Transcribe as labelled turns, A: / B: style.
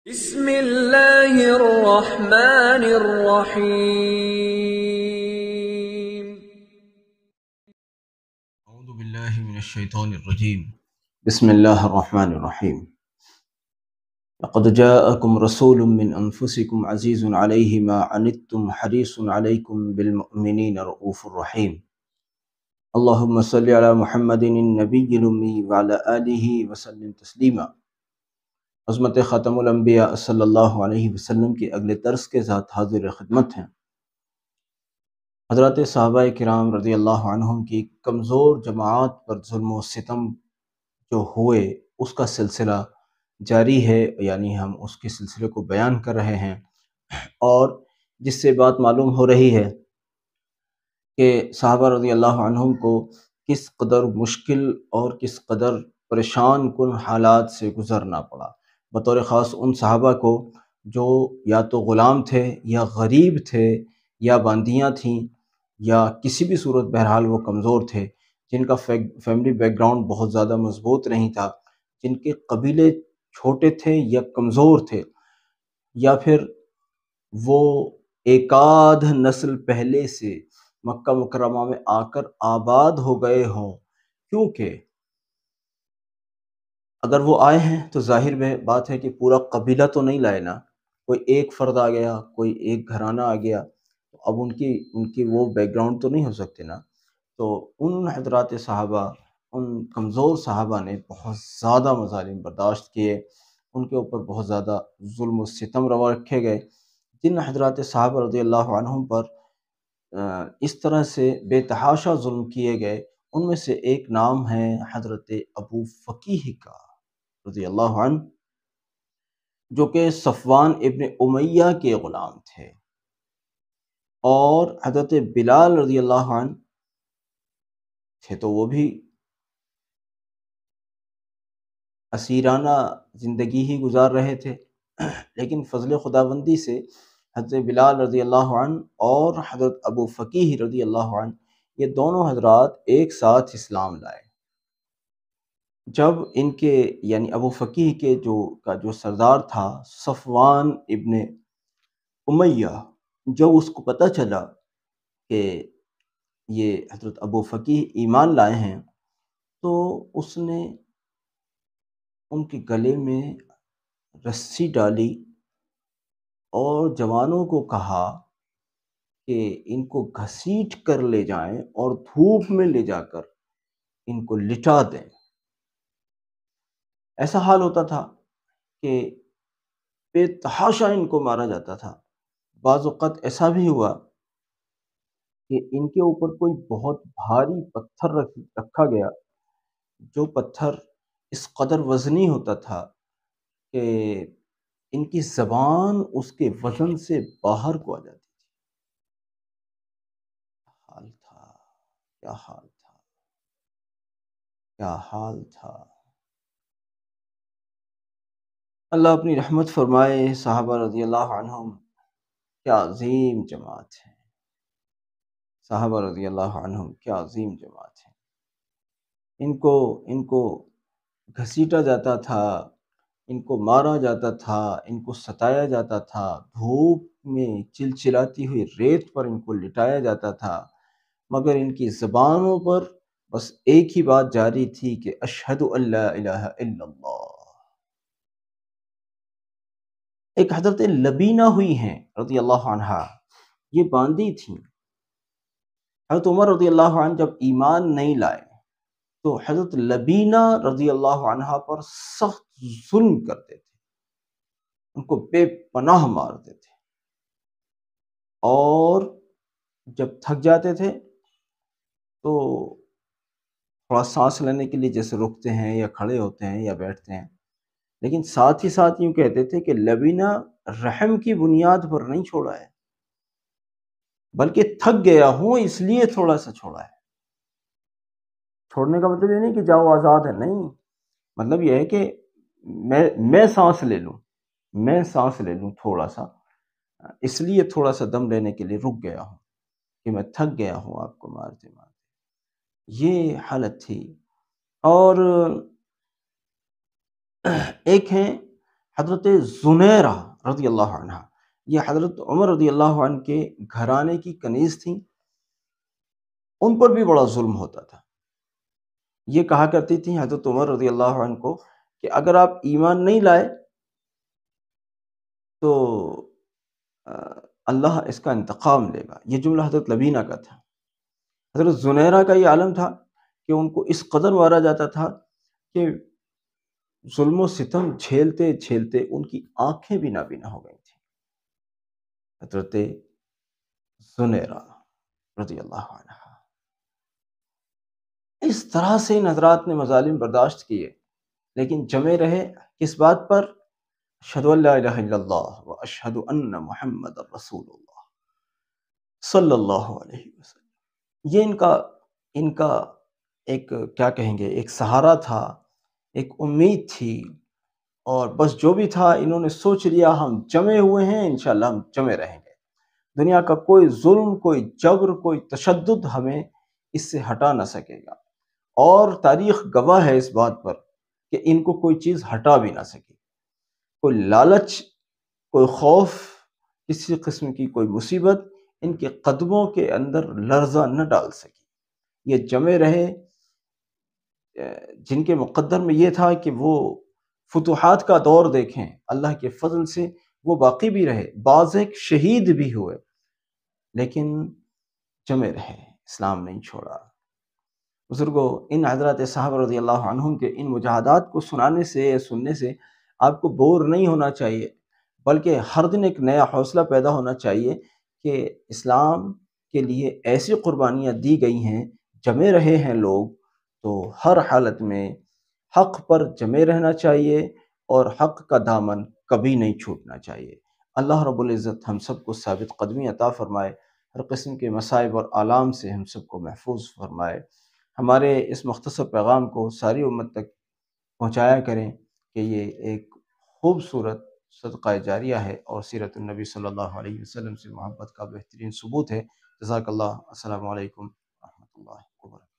A: بسم اللہ الرحمن الرحیم۔
B: اعوذ باللہ من الشیطان الرجیم۔
C: بسم اللہ الرحمن الرحیم۔ لقد جاءکم رسول من انفسکم عزیز علیہ ما عنتم حریص علیکم بالمؤمنین رؤوف الرحیم۔ اللہم صلی علی محمد النبی الامی وعلی آلہ وسلم تسلیما۔ عظمت ختم الانبیاء صلی اللہ علیہ وسلم کے اگلے درس کے ساتھ حاضر خدمت ہیں۔ حضرات صحابہ کرام رضی اللہ عنہم کی کمزور جماعت پر ظلم و ستم جو ہوئے اس کا سلسلہ جاری ہے، یعنی ہم اس کے سلسلے کو بیان کر رہے ہیں، اور جس سے بات معلوم ہو رہی ہے کہ صحابہ رضی اللہ عنہم کو کس قدر مشکل اور کس قدر پریشان کن حالات سے گزرنا پڑا، بطور خاص ان صحابہ کو جو یا تو غلام تھے یا غریب تھے یا باندیاں تھیں یا کسی بھی صورت بہرحال وہ کمزور تھے، جن کا فیملی بیک گراؤنڈ بہت زیادہ مضبوط نہیں تھا، جن کے قبیلے چھوٹے تھے یا کمزور تھے، یا پھر وہ ایک آدھ نسل پہلے سے مکہ مکرمہ میں آ کر آباد ہو گئے ہوں، کیونکہ اگر وہ آئے ہیں تو ظاہر بات ہے کہ پورا قبیلہ تو نہیں لائے نا، کوئی ایک فرد آ گیا، کوئی ایک گھرانہ آ گیا، تو اب ان کی وہ بیک گراؤنڈ تو نہیں ہو سکتے نا۔ تو ان حضرات صحابہ، ان کمزور صحابہ نے بہت زیادہ مظالم برداشت کیے، ان کے اوپر بہت زیادہ ظلم و ستم روا رکھے گئے۔ جن حضرات صحابہ رضی اللہ عنہم پر اس طرح سے بے تحاشا ظلم کیے گئے، ان میں سے ایک نام ہے حضرت ابو فقیہ کا رضی اللہ عنہ، جو کہ صفوان ابن امیہ کے غلام تھے، اور حضرت بلال رضی اللہ عنہ تھے تو وہ بھی اسیرانہ زندگی ہی گزار رہے تھے، لیکن فضل خداوندی سے حضرت بلال رضی اللہ عنہ اور حضرت ابو فقیہ رضی اللہ عنہ یہ دونوں حضرات ایک ساتھ اسلام لائے۔ جب ان کے یعنی ابو فقیہ کے جو سردار تھا صفوان ابن امیہ، جب اس کو پتہ چلا کہ یہ حضرت ابو فقیہ ایمان لائے ہیں، تو اس نے ان کے گلے میں رسی ڈالی اور جوانوں کو کہا کہ ان کو گھسیٹ کر لے جائیں اور دھوپ میں لے جا کر ان کو لٹا دیں۔ ایسا حال ہوتا تھا کہ بے تحاشا ان کو مارا جاتا تھا۔ بعض اوقات ایسا بھی ہوا کہ ان کے اوپر کوئی بہت بھاری پتھر رکھا گیا، جو پتھر اس قدر وزنی ہوتا تھا کہ ان کی زبان اس کے وزن سے باہر کو آ جاتی تھی۔ حال تھا، کیا حال تھا، کیا حال تھا۔ اللہ اپنی رحمت فرمائے۔ صحابہ رضی اللہ عنہم کیا عظیم جماعت ہے، صحابہ رضی اللہ عنہم کیا عظیم جماعت ہے۔ ان کو گھسیٹا جاتا تھا، ان کو مارا جاتا تھا، ان کو ستایا جاتا تھا، دھوپ میں چلچلاتی ہوئی ریت پر ان کو لٹایا جاتا تھا، مگر ان کی زبانوں پر بس ایک ہی بات جاری تھی کہ اشہد ان لا الہ الا اللہ۔ ایک حضرت لبینہ ہوئی ہیں رضی اللہ عنہا، یہ باندی تھیں۔ حضرت عمر رضی اللہ عنہ جب ایمان نہیں لائے تو حضرت لبینہ رضی اللہ عنہا پر سخت ظلم کرتے تھے، ان کو بے پناہ مارتے تھے، اور جب تھک جاتے تھے تو تھوڑا سانس لینے کے لیے جیسے رکتے ہیں یا کھڑے ہوتے ہیں یا بیٹھتے ہیں، لیکن ساتھ ہی ساتھ یوں کہتے تھے کہ لبینہ رحم کی بنیاد پر نہیں چھوڑا ہے، بلکہ تھک گیا ہوں اس لیے تھوڑا سا چھوڑا ہے۔ چھوڑنے کا مطلب یہ نہیں کہ جاؤ آزاد ہے، نہیں، مطلب یہ ہے کہ میں سانس لے لوں تھوڑا سا، اس لیے تھوڑا سا دم لینے کے لیے رک گیا ہوں کہ میں تھک گیا ہوں آپ کو مارتے مارتے۔ یہ حالت تھی۔ اور ایک ہیں حضرت زنیرہ رضی اللہ عنہ، یہ حضرت عمر رضی اللہ عنہ کے گھرانے کی کنیز تھیں، ان پر بھی بڑا ظلم ہوتا تھا۔ یہ کہا کرتی تھیں حضرت عمر رضی اللہ عنہ کو کہ اگر آپ ایمان نہیں لائے تو اللہ اس کا انتقام لے گا۔ یہ جملہ حضرت لبینہ کا تھا۔ حضرت زنیرہ کا یہ عالم تھا کہ ان کو اس قدر مارا جاتا تھا کہ ظلم و ستم جھیلتے جھیلتے ان کی آنکھیں بھی نابینا ہو گئی تھیں۔ حضرت زنیرہ رضی اللہ عنہ اس طرح سے ان حضرات نے مظالم برداشت کیے، لیکن جمے رہے کس بات پر؟ اشہد ان لا الہ الا اللہ و اشہد ان محمد رسول اللہ صلی اللہ علیہ وسلم۔ یہ ان کا ایک کیا کہیں گے، ایک سہارا تھا، ایک امید تھی، اور بس جو بھی تھا انہوں نے سوچ لیا ہم جمے ہوئے ہیں، انشاءاللہ ہم جمے رہیں گے۔ دنیا کا کوئی ظلم، کوئی جبر، کوئی تشدد ہمیں اس سے ہٹا نہ سکے گا، اور تاریخ گواہ ہے اس بات پر کہ ان کو کوئی چیز ہٹا بھی نہ سکی۔ کوئی لالچ، کوئی خوف، کسی قسم کی کوئی مصیبت ان کے قدموں کے اندر لرزہ نہ ڈال سکی۔ یہ جمے رہے، جن کے مقدر میں یہ تھا کہ وہ فتوحات کا دور دیکھیں، اللہ کے فضل سے وہ باقی بھی رہے، بعض ایک شہید بھی ہوئے، لیکن جمے رہے، اسلام نہیں چھوڑا۔ بزرگوں، ان حضرات صحابہ رضی اللہ عنہم کے ان مجاہدات کو سنانے سے یا سننے سے آپ کو بور نہیں ہونا چاہیے، بلکہ ہر دن ایک نیا حوصلہ پیدا ہونا چاہیے کہ اسلام کے لیے ایسی قربانیاں دی گئی ہیں، جمے رہے ہیں لوگ، تو ہر حالت میں حق پر جمے رہنا چاہیے اور حق کا دامن کبھی نہیں چھوٹنا چاہیے۔ اللہ رب العزت ہم سب کو ثابت قدمی عطا فرمائے، ہر قسم کے مصائب اور آلام سے ہم سب کو محفوظ فرمائے۔ ہمارے اس مختصر پیغام کو ساری امت تک پہنچایا کریں کہ یہ ایک خوبصورت صدقہ جاریہ ہے اور سیرت النبی صلی اللہ علیہ وسلم سے محبت کا بہترین ثبوت ہے۔ جزاک اللہ۔ السلام علیکم ورحمۃ اللہ وبرکاتہ۔